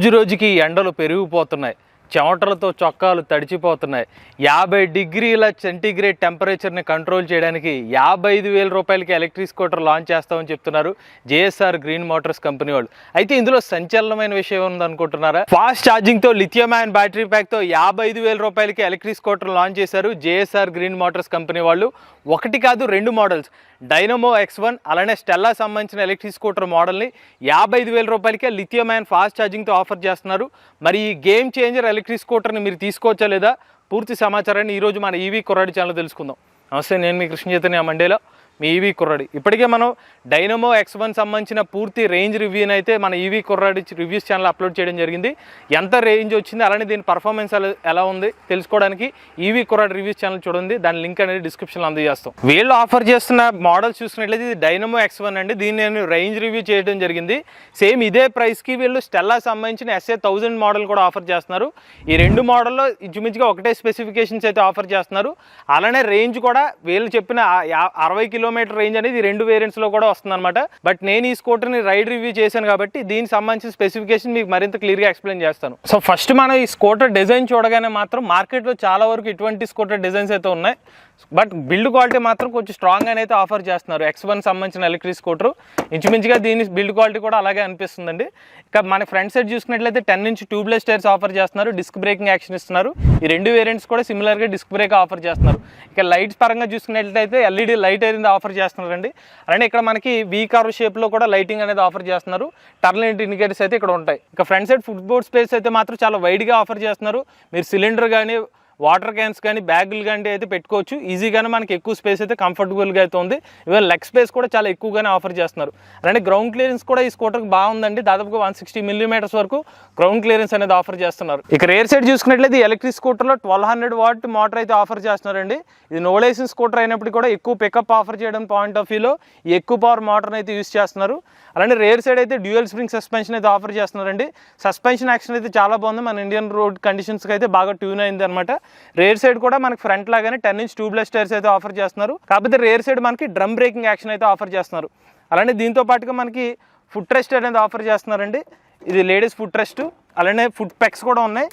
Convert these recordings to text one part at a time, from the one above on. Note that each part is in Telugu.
రోజు రోజుకి ఎండలు పెరిగిపోతున్నాయి, చెమటలతో చొక్కాలు తడిచిపోతున్నాయి. 50 డిగ్రీల సెంటీగ్రేడ్ టెంపరేచర్ని కంట్రోల్ చేయడానికి 55,000 రూపాయలకి ఎలక్ట్రిక్ స్కూటర్ లాంచ్ చేస్తామని చెప్తున్నారు జేఎస్ఆర్ గ్రీన్ మోటార్స్ కంపెనీ వాళ్ళు. అయితే ఇందులో సంచలనమైన విషయం ఉందనుకుంటున్నారా? ఫాస్ట్ ఛార్జింగ్తో లిథియం అయాన్ బ్యాటరీ ప్యాక్తో 55,000 రూపాయలకి ఎలక్ట్రిక్ స్కూటర్ లాంచ్ చేశారు జేఎస్ఆర్ గ్రీన్ మోటార్స్ కంపెనీ వాళ్ళు. ఒకటి కాదు, 2 మోడల్స్, డైనమో X1 అలానే స్టెల్లా సంబంధించిన ఎలక్ట్రిక్ స్కూటర్ మోడల్ని 55,000 రూపాయలకే లిథియం అయాన్ ఫాస్ట్ ఛార్జింగ్తో ఆఫర్ చేస్తున్నారు. మరి ఈ గేమ్ చేంజర్ ఎలక్ట్రిక్ స్కూటర్ని మీరు తీసుకోవచ్చా లేదా? పూర్తి సమాచారాన్ని ఈరోజు మన ఈవీ కుర్రాడి ఛానల్ తెలుసుకుందాం. నమస్తే, నేను మీ కృష్ణ చైతన్య మండేలో మీ ఈవీ కుర్రాడి. ఇప్పటికే మనం డైనమో X1 సంబంధించిన పూర్తి రేంజ్ రివ్యూని అయితే మన ఈవీ కుర్రాడి రివ్యూస్ ఛానల్ అప్లోడ్ చేయడం జరిగింది. ఎంత రేంజ్ వచ్చింది, అలానే దీని పర్ఫార్మెన్స్ ఎలా ఉంది తెలుసుకోవడానికి ఈవీ కుర్రాడి రివ్యూస్ ఛానల్ చూడండి. దాని లింక్ అనేది డిస్క్రిప్షన్లో అందజేస్తాం. వీళ్ళు ఆఫర్ చేస్తున్న మోడల్స్ చూసుకున్నట్లయితే ఇది డైనమో X1 అండి. దీన్ని నేను రేంజ్ రివ్యూ చేయడం జరిగింది. సేమ్ ఇదే ప్రైస్కి వీళ్ళు స్టెల్లా సంబంధించిన SA1000 మోడల్ కూడా ఆఫర్ చేస్తున్నారు. ఈ 2 మోడల్లో ఇంచుమించుగా ఒకటే స్పెసిఫికేషన్స్ అయితే ఆఫర్ చేస్తున్నారు. అలానే రేంజ్ కూడా వీళ్ళు చెప్పిన 60 కిలోమీటర్ రేంజ్ అనేది 2 వేరియంట్స్లో కూడా వస్తుంది అనమాట. బట్ నేను ఈ స్కూటర్ని రైడ్ రివ్యూ చేశాను కాబట్టి దీనికి సంబంధించిన స్పెసిఫికేషన్ మీకు మరింత క్లియర్గా ఎక్స్ప్లెయిన్ చేస్తాను. సో ఫస్ట్ మనం ఈ స్కూటర్ డిజైన్ చూడగానే మాత్రం మార్కెట్లో చాలా వరకు ఇటువంటి స్కూటర్ డిజైన్స్ అయితే ఉన్నాయి. బట్ బిల్డ్ క్వాలిటీ మాత్రం కొంచెం స్ట్రాంగ్ అయితే ఆఫర్ చేస్తున్నారు. X1 సంబంధించిన ఎలక్ట్రిక్ స్కూటర్ ఇంచుమించుగా దీని బిల్డ్ క్వాలిటీ కూడా అలాగే అనిపిస్తుందండి. ఇక మన ఫ్రంట్ సైడ్ చూసుకున్నట్లయితే 10 ఇంచ్ ట్యూబ్లెస్ టైర్స్ ఆఫర్ చేస్తున్నారు. డిస్క్ బ్రేకింగ్ యాక్షన్ ఇస్తున్నారు. ఈ 2 వేరియంట్స్ కూడా సిమిలర్గా డిస్క్ బ్రేక్ ఆఫర్ చేస్తున్నారు. ఇక లైట్స్ పరంగా చూసుకున్నట్లయితే LED లైట్ అనేది ఆఫర్ చేస్తున్నారండి. అలానే ఇక్కడ మనకి వీ కర్వ్ షేప్లో కూడా లైటింగ్ అనేది ఆఫర్ చేస్తున్నారు. టర్న్ ఇండికేటర్స్ అయితే ఇక్కడ ఉంటాయి. ఇక front side foot board space అయితే మాత్రం చాలా వైడ్గా ఆఫర్ చేస్తున్నారు. మీరు సిలిండర్ కానీ వాటర్ క్యాన్స్ కానీ బ్యాగులు కానీ అయితే పెట్టుకోవచ్చు. ఈజీగానే మనకి ఎక్కువ స్పేస్ అయితే కంఫర్టబుల్గా అయితే ఉంది. ఈవెన్ లెగ్ స్పేస్ కూడా చాలా ఎక్కువగానే ఆఫర్ చేస్తున్నారు. అలానే గ్రౌండ్ క్లియరెన్స్ కూడా ఈ స్కూటర్కి బాగుందండి. దాదాపుగా 160 మిల్లీమీటర్స్ వరకు గ్రౌండ్ క్లియరెన్స్ అనేది ఆఫర్ చేస్తున్నారు. ఇక రేర్ సైడ్ చూసుకున్నట్లయితే ఎలక్ట్రిక్ స్కూటర్లో 1200 వాట్ మోటార్ అయితే ఆఫర్ చేస్తున్నారండి. ఇది నో లైసెన్స్ స్కూటర్ అయినప్పుడు కూడా ఎక్కువ పికప్ ఆఫర్ చేయడం పాయింట్ ఆఫ్ వ్యూలో ఎక్కువ పవర్ మోటార్ని అయితే యూస్ చేస్తున్నారు. అలానే రేర్ సైడ్ అయితే డ్యూయల్ స్ప్రింగ్ సస్పెన్షన్ అయితే ఆఫర్ చేస్తున్నారండి. సస్పెన్షన్ యాక్షన్ అయితే చాలా బాగుంది. మన ఇండియన్ రోడ్ కండిషన్స్కి అయితే బాగా ట్యూన్ అయింది అనమాట. రేర్ సైడ్ కూడా మనకి ఫ్రంట్ లాగానే 10 ఇంచ్ ట్యూబ్లెస్ టైర్స్ అయితే ఆఫర్ చేస్తున్నారు. కాకపోతే రేర్ సైడ్ మనకి డ్రమ్ బ్రేకింగ్ యాక్షన్ అయితే ఆఫర్ చేస్తున్నారు. అలానే దీంతో పాటుగా మనకి ఫుట్ రెస్ట్ అనేది ఆఫర్ చేస్తున్నారండి. ఇది లేడీస్ ఫుట్ రెస్ట్, అలానే ఫుట్ పెక్స్ కూడా ఉన్నాయి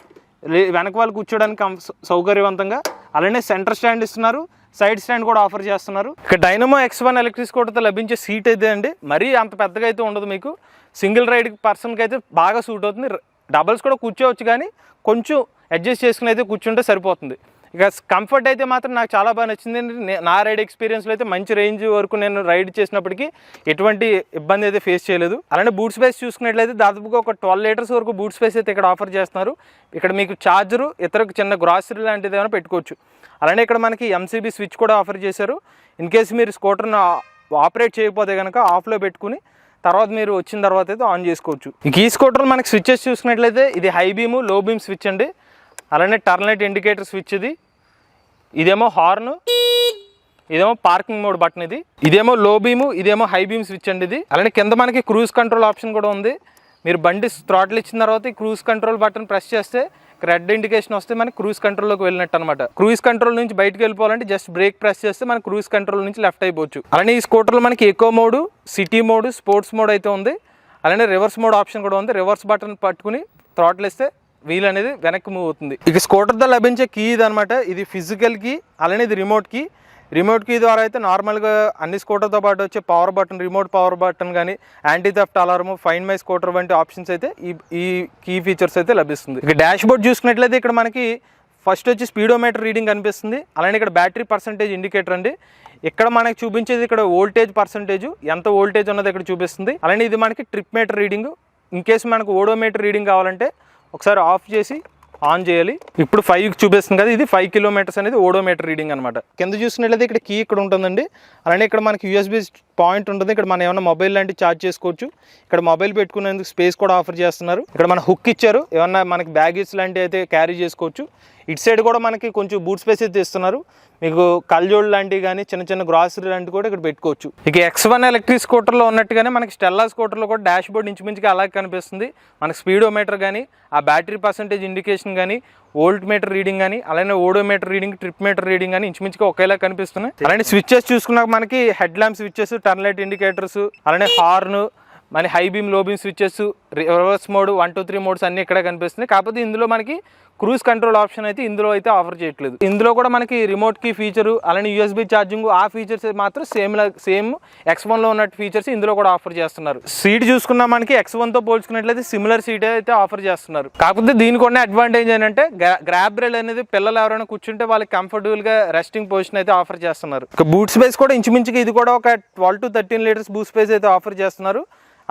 వెనక వాళ్ళు కూర్చోడానికి సౌకర్యవంతంగా. అలానే సెంటర్ స్టాండ్ ఇస్తున్నారు, సైడ్ స్టాండ్ కూడా ఆఫర్ చేస్తున్నారు. ఇక డైనమో X1 ఎలక్ట్రిక్ స్కూటర్తో లభించే సీట్ అయితే అండి మరీ అంత పెద్దగా అయితే ఉండదు. మీకు సింగిల్ రైడ్ పర్సన్కి అయితే బాగా సూట్ అవుతుంది. డబల్స్ కూడా కూర్చోవచ్చు, కానీ కొంచెం అడ్జస్ట్ చేసుకుని అయితే కూర్చుంటే సరిపోతుంది. ఇక కంఫర్ట్ అయితే మాత్రం నాకు చాలా బాగా నచ్చింది. నా రైడ్ ఎక్స్పీరియన్స్లో అయితే మంచి రేంజ్ వరకు నేను రైడ్ చేసినప్పటికీ ఎటువంటి ఇబ్బంది అయితే ఫేస్ చేయలేదు. అలానే బూట్ స్పేస్ చూసుకున్నట్లయితే దాదాపుగా ఒక 12 లీటర్స్ వరకు బూట్ స్పేస్ అయితే ఇక్కడ ఆఫర్ చేస్తున్నారు. ఇక్కడ మీకు ఛార్జరు, ఇతర చిన్న గ్రాసరీ లాంటిది ఏమైనా పెట్టుకోవచ్చు. అలానే ఇక్కడ మనకి MCB స్విచ్ కూడా ఆఫర్ చేశారు. ఇన్ కేసు మీరు స్కూటర్ను ఆపరేట్ చేయకపోతే కనుక ఆఫ్లో పెట్టుకుని తర్వాత మీరు వచ్చిన తర్వాత అయితే ఆన్ చేసుకోవచ్చు. ఈ స్కూటర్లో మనకి స్విచ్చెస్ చూసుకున్నట్లయితే ఇది హై బీమ్, లో బీమ్ స్విచ్ అండి. అలానే టర్న్ లైట్ ఇండికేటర్ స్విచ్ ఇదేమో హార్న్, ఇదేమో పార్కింగ్ మోడ్ బటన్, ఇదేమో లో బీము, ఇదేమో హై బీమ్ స్విచ్ అండి ఇది. అలానే కింద మనకి క్రూజ్ కంట్రోల్ ఆప్షన్ కూడా ఉంది. మీరు బండి థ్రాటిల్ ఇచ్చిన తర్వాత ఈ క్రూజ్ కంట్రోల్ బటన్ ప్రెస్ చేస్తే రెడ్ ఇండికేషన్ వస్తే మనకి క్రూజ్ కంట్రోల్లోకి వెళ్ళినట్టు అనమాట. క్రూజ్ కంట్రోల్ నుంచి బయటకు వెళ్ళిపోవాలంటే జస్ట్ బ్రేక్ ప్రెస్ చేస్తే మనకి క్రూజ్ కంట్రోల్ నుంచి లెఫ్ట్ అయిపోవచ్చు. అలానే ఈ స్కూటర్లో మనకి echo mode, city mode, sports mode అయితే ఉంది. అలానే రివర్స్ మోడ్ ఆప్షన్ కూడా ఉంది. రివర్స్ బటన్ పట్టుకుని థ్రాటిల్ ఇస్తే వీల్ అనేది వెనక్కి మూవ్ అవుతుంది. ఇక స్కూటర్తో లభించే కీ ఇది అనమాట. ఇది ఫిజికల్ కీ, అలానే ఇది రిమోట్ కీ ద్వారా అయితే నార్మల్గా అన్ని స్కూటర్తో పాటు వచ్చే power button, remote power button కానీ, anti theft alarm, find my scooter వంటి ఆప్షన్స్ అయితే ఈ కీ ఫీచర్స్ అయితే లభిస్తుంది. ఇక డాష్ బోర్డ్ చూసుకున్నట్లయితే ఇక్కడ మనకి ఫస్ట్ వచ్చి స్పీడోమీటర్ రీడింగ్ కనిపిస్తుంది. అలానే ఇక్కడ బ్యాటరీ పర్సంటేజ్ ఇండికేటర్ అండి. ఇక్కడ మనకి చూపించేది ఇక్కడ వోల్టేజ్ పర్సంటేజ్, ఎంత వోల్టేజ్ ఉన్నది ఇక్కడ చూపిస్తుంది. అలానే ఇది మనకి trip meter reading. In case మనకు ఓడోమీటర్ రీడింగ్ కావాలంటే ఒకసారి ఆఫ్ చేసి ఆన్ చేయాలి. ఇప్పుడు 5 చూపిస్తుంది కదా, ఇది 5 కిలోమీటర్స్ అనేది ఓడోమీటర్ రీడింగ్ అనమాట. కింద చూసినట్లయితే ఇక్కడ కీ ఇక్కడ ఉంటుందండి. అలానే ఇక్కడ మనకి USB పాయింట్ ఉంటుంది. ఇక్కడ మనం ఏమైనా మొబైల్ లాంటి ఛార్జ్ చేసుకోవచ్చు. ఇక్కడ మొబైల్ పెట్టుకునేందుకు స్పేస్ కూడా ఆఫర్ చేస్తున్నారు. ఇక్కడ మన హుక్ ఇచ్చారు, ఏమన్నా మనకి బ్యాగేజ్ లాంటివి అయితే క్యారీ చేసుకోవచ్చు. ఇటు సైడ్ కూడా మనకి కొంచెం బూట్ స్పేస్ అయితే ఇస్తున్నారు. మీకు కల్జోడ్ లాంటివి కానీ చిన్న గ్రాసరీ లాంటివి కూడా ఇక్కడ పెట్టుకోవచ్చు. ఇక X1 ఎలక్ట్రిక్ స్కూటర్లో ఉన్నట్టుగానే మనకి స్టెల్లా స్కూటర్లో కూడా డాష్ బోర్డ్ ఇంచుమించుగా అలాగే కనిపిస్తుంది. మనకి స్పీడోమీటర్ కానీ, ఆ బ్యాటరీ పర్సంటేజ్ ఇండికేషన్ కానీ, వోల్ట్ మీటర్ రీడింగ్ కానీ, అలానే odometer reading, trip meter reading కానీ ఇంచుమించుగా ఒకేలా కనిపిస్తున్నాయి. అలానే స్విచ్చెస్ చూసుకున్నాక మనకి head lamp switches, turn light indicators, అలానే హార్న్, మన హై బీమ్ లో beam switches, reverse mode 1 2 3 modes అన్నీ ఇక్కడ కనిపిస్తున్నాయి. కాకపోతే ఇందులో మనకి క్రూజ్ కంట్రోల్ ఆప్షన్ అయితే ఇందులో అయితే ఆఫర్ చేయట్లేదు. ఇందులో కూడా మనకి రిమోట్ కీ ఫీచరు, అలానే యూఎస్బీ ఛార్జింగ్, ఆ ఫీచర్స్ మాత్రం సేమ్ X1లో ఉన్నట్టు ఫీచర్స్ ఇందులో కూడా ఆఫర్ చేస్తున్నారు. సీట్ చూసుకున్నా మనకి X1తో పోల్చుకున్నట్లయితే సిమిలర్ సీట్ అయితే ఆఫర్ చేస్తున్నారు. కాకపోతే దీనికి ఉన్న అడ్వాంటేజ్ ఏంటంటే గ్రాబ్ రైల్ అనేది పిల్లలు ఎవరైనా కూర్చుంటే వాళ్ళకి కంఫర్టబుల్ గా రెస్టింగ్ పొజిషన్ అయితే ఆఫర్ చేస్తున్నారు. బూట్ స్పేస్ కూడా ఇంచుమించుగా ఇది కూడా ఒక 12 to 13 లీటర్స్ బూట్ స్పేస్ అయితే ఆఫర్ చేస్తున్నారు.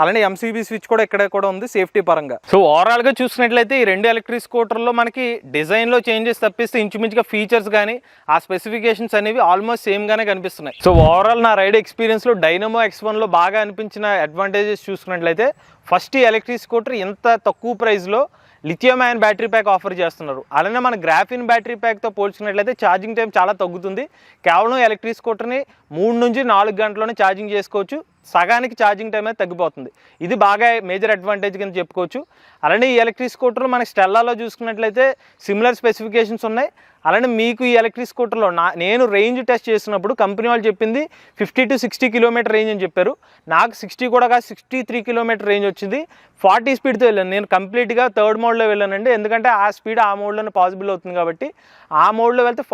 అలానే ఎంసీబీ స్విచ్ కూడా ఇక్కడ కూడా ఉంది సేఫ్టీ పరంగా. సో ఓవరాల్ గా చూసినట్లయితే ఈ రెండు ఎలక్ట్రిక్ స్కూటర్లో మనకి డిజైన్ లో చేంజెస్ తప్పిస్తే ఇంచుమించుగా ఫీచర్స్ కానీ ఆ స్పెసిఫికేషన్స్ అనేవి ఆల్మోస్ట్ సేమ్ గానే కనిపిస్తున్నాయి. సో ఓవరాల్ నా రైడ్ ఎక్స్పీరియన్స్ లో డైనమో X1 లో బాగా అనిపించిన అడ్వాంటేజెస్ చూసుకున్నట్లయితే ఫస్ట్ ఈ ఎలక్ట్రిక్ స్కూటర్ ఇంత తక్కువ ప్రైస్ లో lithium ion battery pack offer చేస్తున్నారు. అలానే మన గ్రాఫిన్ బ్యాటరీ ప్యాక్తో పోల్చుకున్నట్లయితే ఛార్జింగ్ టైం చాలా తగ్గుతుంది. కేవలం ఎలక్ట్రిక్ స్కూటర్ని 3 నుంచి 4 గంటల్లోనే ఛార్జింగ్ చేసుకోవచ్చు. సగానికి ఛార్జింగ్ టైం అయితే తగ్గిపోతుంది. ఇది బాగా మేజర్ అడ్వాంటేజ్ కింద చెప్పుకోవచ్చు. అలానే ఈ ఎలక్ట్రిక్ స్కూటర్లు మనకి స్టెల్లాలో చూసుకున్నట్లయితే సిమిలర్ స్పెసిఫికేషన్స్ ఉన్నాయి. అలానే మీకు ఈ ఎలక్ట్రిక్ స్కూటర్లో నేను రేంజ్ టెస్ట్ చేసినప్పుడు కంపెనీ వాళ్ళు చెప్పింది 50 to 60 కిలోమీటర్ రేంజ్ అని చెప్పారు. నాకు 60 కూడా కాదు 63 కిలోమీటర్ రేంజ్ వచ్చింది. 40 స్పీడ్తో వెళ్ళాను. నేను కంప్లీట్గా థర్డ్ మోడ్లో వెళ్ళానండి. ఎందుకంటే ఆ స్పీడ్ ఆ మోడ్లోనే పాసిబుల్ అవుతుంది కాబట్టి ఆ మోడ్లో వెళ్తే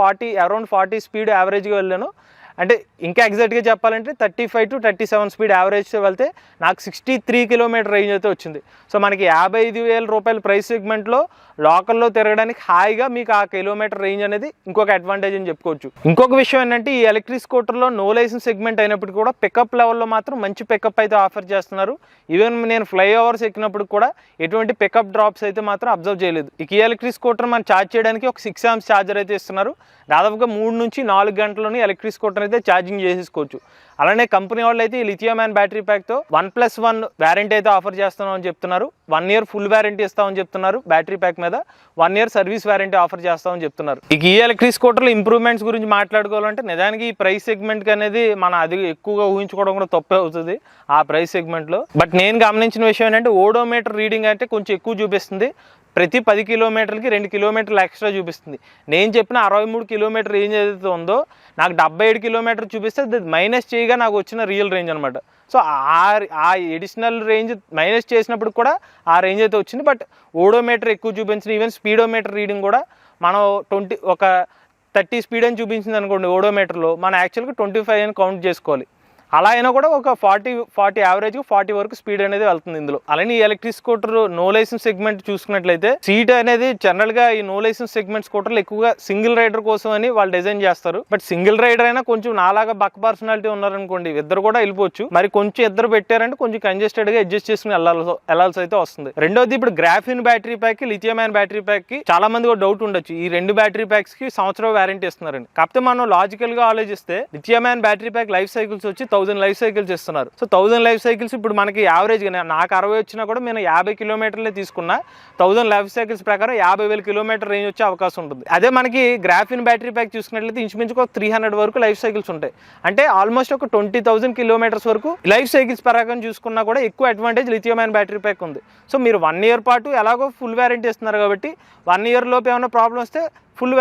అరౌండ్ 40 స్పీడ్ యావరేజ్గా వెళ్ళాను. అంటే ఇంకా ఎగ్జాక్ట్గా చెప్పాలంటే 35 to 37 స్పీడ్ యావరేజ్తో వెళ్తే నాకు 63 కిలోమీటర్ రేంజ్ అయితే వచ్చింది. సో మనకి 55,000 రూపాయల ప్రైస్ సెగ్మెంట్లో లోకల్లో తిరగడానికి హాయిగా మీకు ఆ కిలోమీటర్ రేంజ్ అనేది ఇంకొక అడ్వాంటేజ్ అని చెప్పుకోవచ్చు. ఇంకొక విషయం ఏంటంటే ఈ ఎలక్ట్రిక్ స్కూటర్లో నో లైసెన్స్ సెగ్మెంట్ అయినప్పటికీ కూడా పికప్ లెవెల్లో మాత్రం మంచి పికప్ అయితే ఆఫర్ చేస్తున్నారు. ఈవెన్ నేను ఫ్లైఓవర్స్ ఎక్కినప్పుడు కూడా ఎటువంటి పికప్ డ్రాప్స్ అయితే మాత్రం అబ్జర్వ్ చేయలేదు. ఈ ఎలక్ట్రిక్ స్కూటర్ మనం ఛార్జ్ చేయడానికి ఒక 6 amps ఛార్జర్ అయితే ఇస్తున్నారు. దాదాపుగా 3 నుంచి 4 గంటల్లోనే ఎలక్ట్రిక్ స్కూటర్ అయితే ఛార్జింగ్ చేసేసుకోవచ్చు. అలానే కంపెనీ వాళ్ళు అయితే ఈ లిథియం అయాన్ బ్యాటరీ ప్యాక్తో 1+1 వ్యారంటీ అయితే ఆఫర్ చేస్తామని చెప్తున్నారు. 1 year ఫుల్ వ్యారంటీ ఇస్తామని చెప్తున్నారు. బ్యాటరీ ప్యాక్ మీద 1 year సర్వీస్ వ్యారంటీ ఆఫర్ చేస్తామని చెప్తున్నారు. ఈ ఎలక్ట్రిక్ స్కూటర్లో ఇంప్రూవ్మెంట్స్ గురించి మాట్లాడుకోవాలంటే నిజానికి ఈ ప్రైస్ సెగ్మెంట్కి అనేది మనం అది ఎక్కువగా ఊహించుకోవడం కూడా తప్పే అవుతుంది ఆ ప్రైస్ సెగ్మెంట్లో. బట్ నేను గమనించిన విషయం ఏంటంటే ఓడోమీటర్ రీడింగ్ అంటే కొంచెం ఎక్కువ చూపిస్తుంది. ప్రతి 10 కిలోమీటర్లకి 2 కిలోమీటర్లు ఎక్స్ట్రా చూపిస్తుంది. నేను చెప్పిన 63 కిలోమీటర్ రేంజ్ ఏదైతే ఉందో నాకు 77 కిలోమీటర్ చూపిస్తే అది మైనస్ చేయగా నాకు వచ్చిన రియల్ రేంజ్ అనమాట. సో ఆ ఎడిషనల్ రేంజ్ మైనస్ చేసినప్పుడు కూడా ఆ రేంజ్ అయితే వచ్చింది. బట్ ఓడోమీటర్ ఎక్కువ చూపించింది. ఈవెన్ స్పీడోమీటర్ రీడింగ్ కూడా మనం 30 స్పీడ్ అని చూపించింది అనుకోండి ఓడోమీటర్లో, మనం యాక్చువల్గా 25 అని కౌంట్ చేసుకోవాలి. అలా అయినా కూడా ఒక 40 యావరేజ్గా 40 వరకు స్పీడ్ అనేది వెళ్తుంది ఇందులో. అలానే ఈ electric scooter no licence segment చూసుకున్నట్లయితే సీట్ అనేది జనరల్గా ఈ నో లైసెన్స్ సెగ్మెంట్ స్కూటర్లు ఎక్కువగా సింగిల్ రైడర్ కోసం అని వాళ్ళు డిజైన్ చేస్తారు. బట్ సింగిల్ రైడర్ అయినా కొంచెం నాలాగా బక్ పర్సనాలిటీ ఉన్నారనుకోండి, ఇద్దరు కూడా వెళ్ళిపోవచ్చు. మరి కొంచెం ఇద్దరు పెట్టారంటే కొంచెం కంజెస్టెడ్గా అడ్జస్ట్ చేసుకుని వెళ్ళాల్సి అయితే వస్తుంది. రెండోది ఇప్పుడు graphene battery pack, lithium ion battery pack కి చాలా మంది కూడా డౌట్ ఉండొచ్చు. ఈ రెండు బ్యాటరీ ప్యాక్స్ కి సంవత్సరం వారంటీ ఇస్తున్నారని. కాకపోతే మనం లాజికల్ గా ఆలోచిస్తే lithium ion battery pack life cycles వచ్చి 1000 లైఫ్ సైకిల్స్ ఇస్తున్నారు. సో 1000 లైఫ్ సైకిల్స్ ఇప్పుడు మనకి యావరేజ్ గా నాకు 60 వచ్చినా కూడా నేను 50 కిలోమీటర్లే తీసుకున్నా 1000 లైఫ్ సైకిల్స్ ప్రకారం 50,000 కిలోమీటర్ రేంజ్ వచ్చే అవకాశం ఉంటుంది. అదే మనకి గ్రాఫిన్ బ్యాటరీ ప్యాక్ చూసుకున్నట్లయితే ఇంచుమించుకు 300 వరకు లైఫ్ సైకిల్స్ ఉంటాయి. అంటే ఆల్మోస్ట్ ఒక 20,000 కిలోమీటర్స్ వరకు లైఫ్ సైకిల్స్ ప్రకారం చూసుకున్నా కూడా ఎక్కువ advantage lithium ion battery pack ఉంది. సో మీరు 1 year పాటు ఎలాగో ఫుల్ వారంటీ ఇస్తున్నారు కాబట్టి 1 year లోపు ఏమైనా ప్రాబ్లం వస్తే ఫుల్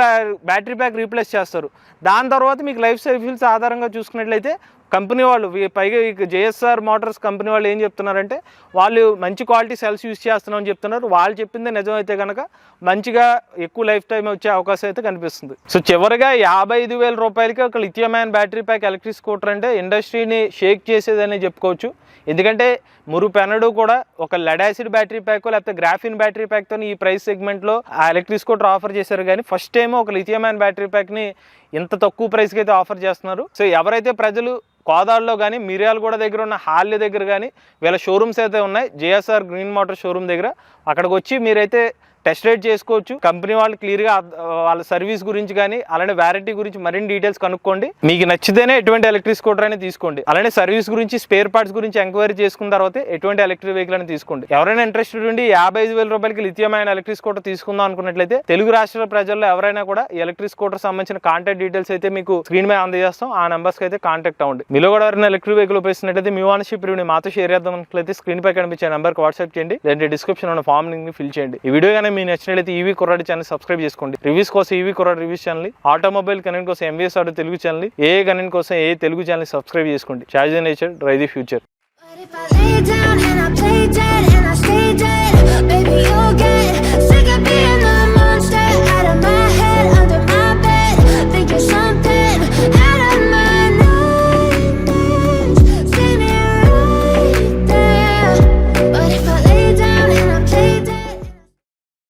బ్యాటరీ ప్యాక్ రీప్లేస్ చేస్తారు. దాని తర్వాత మీకు లైఫ్ సైకిల్స్ ఆధారంగా చూసుకున్నట్లయితే కంపెనీ వాళ్ళు పైగా జేఎస్ఆర్ మోటార్స్ కంపెనీ వాళ్ళు ఏం చెప్తున్నారంటే వాళ్ళు మంచి క్వాలిటీ సెల్స్ యూజ్ చేస్తున్నామని చెప్తున్నారు. వాళ్ళు చెప్పిందే నిజం అయితే కనుక మంచిగా ఎక్కువ లైఫ్ టైం వచ్చే అవకాశం అయితే కనిపిస్తుంది. సో చివరిగా 55,000 రూపాయలకి ఒక lithium ion battery pack electric scooter అంటే ఇండస్ట్రీని షేక్ చేసేదని చెప్పుకోవచ్చు. ఎందుకంటే మురుపెనడు కూడా ఒక లెడ్ యాసిడ్ బ్యాటరీ ప్యాక్ లేకపోతే గ్రాఫిన్ బ్యాటరీ ప్యాక్తో ఈ ప్రైస్ సెగ్మెంట్లో ఆ ఎలక్ట్రిక్ స్కూటర్ ఆఫర్ చేశారు. కానీ ఫస్ట్ టైం ఒక లిథియం అయాన్ బ్యాటరీ ప్యాక్ని ఇంత తక్కువ ప్రైస్కి అయితే ఆఫర్ చేస్తున్నారు. సో ఎవరైతే ప్రజలు కోదాడలో కానీ మిర్యాలగూడ దగ్గర ఉన్న హాల్య దగ్గర కానీ వీళ్ళ షోరూమ్స్ అయితే ఉన్నాయి, జేఎస్ఆర్ గ్రీన్ మోటార్ షోరూమ్ దగ్గర, అక్కడికి వచ్చి మీరైతే టెస్ట్ రైడ్ చేసుకోవచ్చు. కంపెనీ వాళ్ళు క్లియర్గా వాళ్ళ సర్వీస్ గురించి కానీ అలానే వారంటీ గురించి మరిన్ని డీటెయిల్స్ కనుక్కోండి. మీకు నచ్చితేనే ఎటువంటి ఎలక్ట్రిక్ స్కూటర్ అనేది తీసుకోండి. అలానే సర్వీస్ గురించి స్పేర్ పార్ట్స్ గురించి ఎంక్వైరీ చేసుకున్న తర్వాత ఎటువంటి ఎలక్ట్రిక్ వెహికల్ అని తీసుకోండి. ఎవరైనా ఇంట్రెస్టెడ్ ఉండి 55,000 రూపాయలకి లిథియం అయాన్ ఎలక్ట్రిక్ స్కూటర్ తీసుకుందాం అనుకున్నట్లయితే తెలుగు రాష్ట్రాల ప్రజల్లో ఎవరైనా కూడా ఈ ఎలక్ట్రిక్ స్కూటర్ సంబంధించిన కాంటాక్ట్ డీటెయిల్స్ అయితే మీకు స్క్రీన్ మీద అందజేస్తాం. ఆ నెంబర్స్కి అయితే కాంటాక్ట్ అవ్వండి. మీలో కూడా ఎవరైనా ఎలక్ట్రిక్ వెహికల్ ఉపయోగిస్తున్నట్లయితే మీ ఓనర్షిప్ రివ్యూని మాతో షేర్ చేద్దామన్నట్లయితే స్క్రీన్ పై కనిపించే నెంబర్కి వాట్సాప్ చేయండి, లేదంటే డిస్క్రిప్షన్ ఉన్న ఫామ్ లింక్ ని ఫిల్ చేయండి. ఈ వీడియో కానీ మీకు నచ్చినట్లయితే ఈవీ కుర్రాడి ఛానల్ సబ్స్క్రైబ్ చేసుకోండి. రివ్యూస్ కోసం ఈవీ కుర్రాడి రివ్యూస్ ఛానల్, ఆటోమొబైల్ కనెక్ట్ కోసం ఎంవీఎస్ ఆటో తెలుగు ఛానల్, ఏ కనెక్ట్ కోసం ఏ తెలుగు ఛానల్ సబ్స్క్రైబ్ చేసుకోండి. Charge the nature, drive the future. lay down and I play dead and I stay dead.